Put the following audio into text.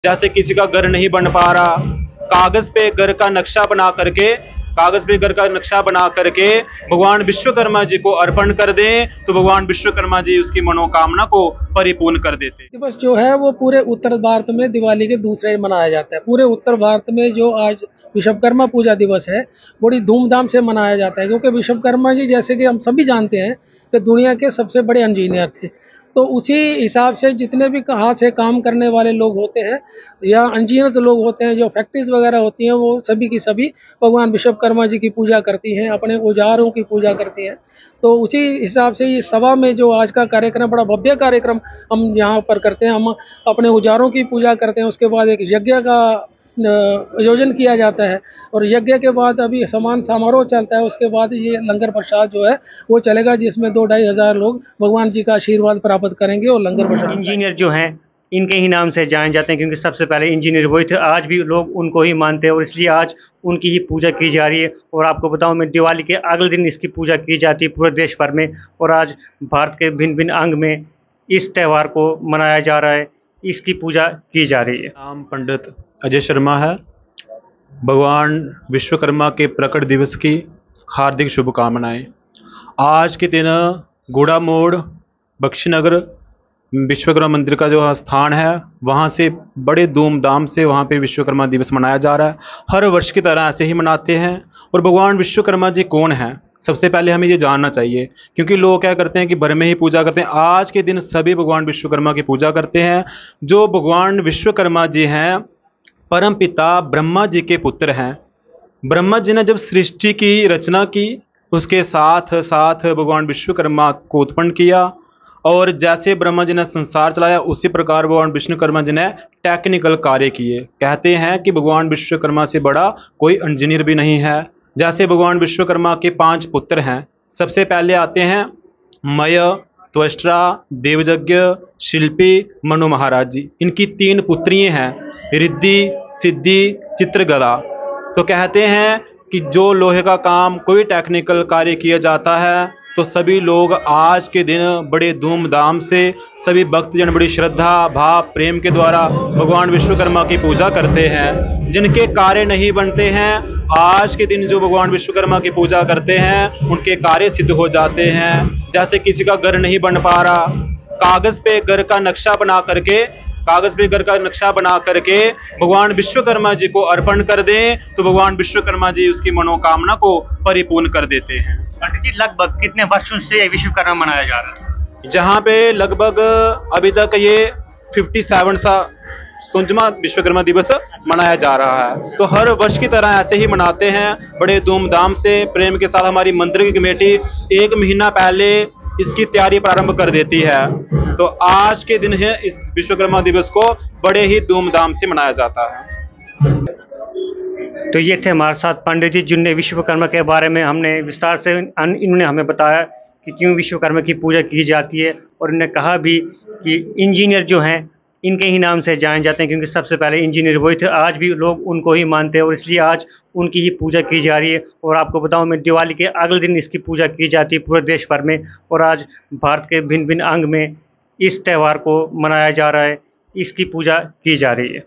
जैसे किसी का घर नहीं बन पा रहा, कागज पे घर का नक्शा बना करके भगवान विश्वकर्मा जी को अर्पण कर दें तो भगवान विश्वकर्मा जी उसकी मनोकामना को परिपूर्ण कर देते। दिवस जो है वो पूरे उत्तर भारत में दिवाली के दूसरे मनाया जाता है। पूरे उत्तर भारत में जो आज विश्वकर्मा पूजा दिवस है बड़ी धूमधाम से मनाया जाता है, क्योंकि विश्वकर्मा जी जैसे कि हम सभी जानते हैं कि दुनिया के सबसे बड़े इंजीनियर थे। तो उसी हिसाब से जितने भी हाथ से काम करने वाले लोग होते हैं या इंजीनियर्स लोग होते हैं, जो फैक्ट्रीज वगैरह होती हैं, वो सभी की सभी भगवान विश्वकर्मा जी की पूजा करती हैं, अपने औजारों की पूजा करती हैं। तो उसी हिसाब से ये सभा में जो आज का कार्यक्रम, बड़ा भव्य कार्यक्रम हम यहाँ पर करते हैं। हम अपने औजारों की पूजा करते हैं, उसके बाद एक यज्ञ का आयोजन किया जाता है और यज्ञ के बाद अभी समान समारोह चलता है। उसके बाद ये लंगर प्रसाद जो है वो चलेगा, जिसमें 2-2.5 हज़ार लोग भगवान जी का आशीर्वाद प्राप्त करेंगे और लंगर प्रसाद। इंजीनियर जो हैं इनके ही नाम से जाने जाते हैं, क्योंकि सबसे पहले इंजीनियर वही थे। आज भी लोग उनको ही मानते हैं और इसलिए आज उनकी ही पूजा की जा रही है। और आपको बताऊं, मैं दिवाली के अगले दिन इसकी पूजा की जाती है पूरे देश भर में। और आज भारत के भिन्न भिन्न अंग में इस त्यौहार को मनाया जा रहा है, इसकी पूजा की जा रही है। नाम पंडित अजय शर्मा है। भगवान विश्वकर्मा के प्रकट दिवस की हार्दिक शुभकामनाएं। आज के दिन गोड़ा मोड़ बख्शीनगर विश्वकर्मा मंदिर का जो स्थान है वहाँ से बड़े धूमधाम से वहाँ पे विश्वकर्मा दिवस मनाया जा रहा है। हर वर्ष की तरह ऐसे ही मनाते हैं। और भगवान विश्वकर्मा जी कौन हैं, सबसे पहले हमें ये जानना चाहिए, क्योंकि लोग क्या करते हैं कि घर में ही पूजा करते हैं। आज के दिन सभी भगवान विश्वकर्मा की पूजा करते हैं। जो भगवान विश्वकर्मा जी हैं परम पिता ब्रह्मा जी के पुत्र हैं। ब्रह्मा जी ने जब सृष्टि की रचना की, उसके साथ साथ भगवान विश्वकर्मा को उत्पन्न किया और जैसे ब्रह्मा जी ने संसार चलाया उसी प्रकार भगवान विश्वकर्मा जी ने टेक्निकल कार्य किए। कहते हैं कि भगवान विश्वकर्मा से बड़ा कोई इंजीनियर भी नहीं है। जैसे भगवान विश्वकर्मा के 5 पुत्र हैं। सबसे पहले आते हैं मय, त्वष्टा, देवयज्ञ, शिल्पी, मनु महाराज जी। इनकी 3 पुत्रियां हैं, रिद्धि, सिद्धि, चित्रगला। तो कहते हैं कि जो लोहे का काम, कोई टेक्निकल कार्य किया जाता है तो सभी लोग आज के दिन बड़े धूमधाम से सभी भक्तजन बड़ी श्रद्धा भाव प्रेम के द्वारा भगवान विश्वकर्मा की पूजा करते हैं। जिनके कार्य नहीं बनते हैं, आज के दिन जो भगवान विश्वकर्मा की पूजा करते हैं उनके कार्य सिद्ध हो जाते हैं। जैसे किसी का घर नहीं बन पा रहा, कागज पे घर का नक्शा बना करके भगवान विश्वकर्मा जी को अर्पण कर दें तो भगवान विश्वकर्मा जी उसकी मनोकामना को परिपूर्ण कर देते हैं। पंडित जी, लगभग कितने वर्षों से विश्वकर्मा मनाया जा रहा है? जहाँ पे लगभग अभी तक ये 57वां विश्वकर्मा दिवस मनाया जा रहा है। तो हर वर्ष की तरह ऐसे ही मनाते हैं बड़े धूमधाम से प्रेम के साथ। हमारी मंदिर की कमेटी 1 महीना पहले इसकी तैयारी प्रारंभ कर देती है। तो आज के दिन है इस विश्वकर्मा दिवस को बड़े ही धूमधाम से मनाया जाता है। तो ये थे हमारे साथ पंडित जी, जिनने विश्वकर्मा के बारे में हमने विस्तार से इन्होंने हमें बताया कि क्यों विश्वकर्मा की पूजा की जाती है। और इन्होंने कहा भी कि इंजीनियर जो हैं इनके ही नाम से जाने जाते हैं, क्योंकि सबसे पहले इंजीनियर वही थे। आज भी लोग उनको ही मानते हैं और इसलिए आज उनकी ही पूजा की जा रही है। और आपको बताऊं, मैं दिवाली के अगले दिन इसकी पूजा की जाती है पूरे देश भर में। और आज भारत के भिन्न भिन्न अंग में इस त्यौहार को मनाया जा रहा है, इसकी पूजा की जा रही है।